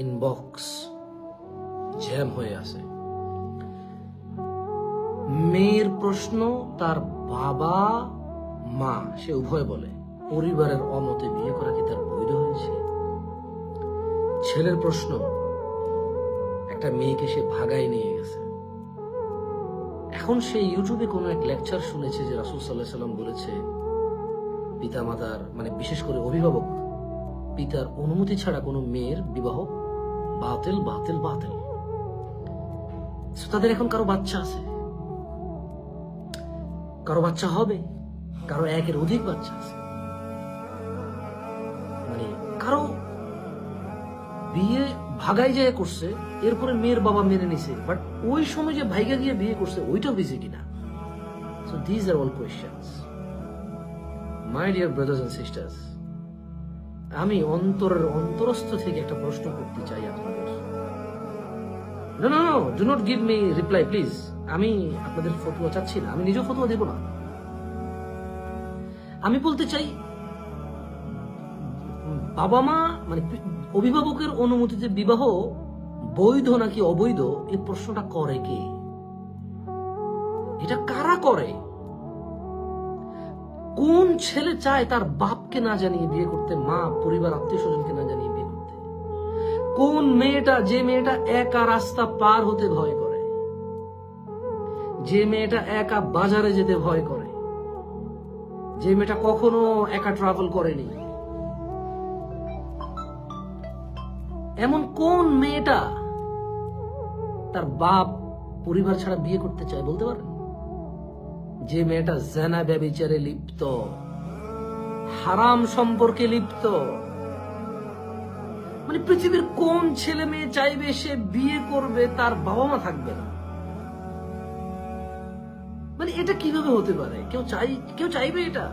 Inbox jam হয়ে আছে। মেয়ের প্রশ্ন, তার বাবা মা সে উভয় বলে পরিবারের অমতে বিয়ে করা কি তার বৈধ হয়েছে। ছেলের প্রশ্ন, একটা মেয়েকে সে ভাগায় নিয়ে গেছে। এখন সে ইউটিউবে কোনো এক লেকচার শুনেছে যে রাসূল সাল্লাল্লাহু আলাইহি সাল্লাম বলেছে পিতা মাতার মানে বিশেষ করে অভিভাবক পিতার অনুমতি ছাড়া কোনো মেয়ের বিবাহ বাতিল বাতিল বাতিল। তাদের এখন কারো বাচ্চা আছে, কারো বাচ্চা হবে, কারো একের অধিক বাচ্চা আছে, মানে কারো বিয়ে ভাগাই যায় করছে, এরপরে মেয়ের বাবা মেনে নিছে, বাট ওই সময় যে ভাইগা গিয়ে বিয়ে করছে ওইটাও বিজে কিনা। So this are all questions. My dear brothers and sisters, আমি অন্তরস্থ থেকে একটা প্রশ্ন করতে চাই আপনাদের। No, do not give me reply, please. আমি আপনাদের ফতোয়া চাচ্ছি না, আমি নিজেও ফতোয়া দেব না। আমি বলতে চাই, বাবা মা মানে অভিভাবকের অনুমতিতে বিবাহ বৈধ নাকি অবৈধ, এই প্রশ্নটা করে কে? এটা কারা করে? কোন ছেলে চায় তার বাপকে না জানিয়ে বিয়ে করতে, মা পরিবার আত্মীয় স্বজনকে না জানিয়ে বিয়ে করতে? কোন মেয়েটা, যে মেয়েটা একা রাস্তা পার হতে ভয় করে, যে মেয়েটা একা বাজারে যেতে ভয় করে, যে মেয়েটা কখনো একা ট্রাভেল করেনি, এমন কোন মেয়েটা তার বাপ পরিবার ছাড়া বিয়ে করতে চায় বলতে পারেন? যে মেয়েটা জেনা ব্যভিচারে লিপ্ত, হারাম সম্পর্কে লিপ্ত, মানে পৃথিবীর কোন ছেলে মেয়ে চাইবে সে বিয়ে করবে তার বাবা মা থাকবে না? মানে এটা কিভাবে হতে পারে? কেউ চাইবে এটা?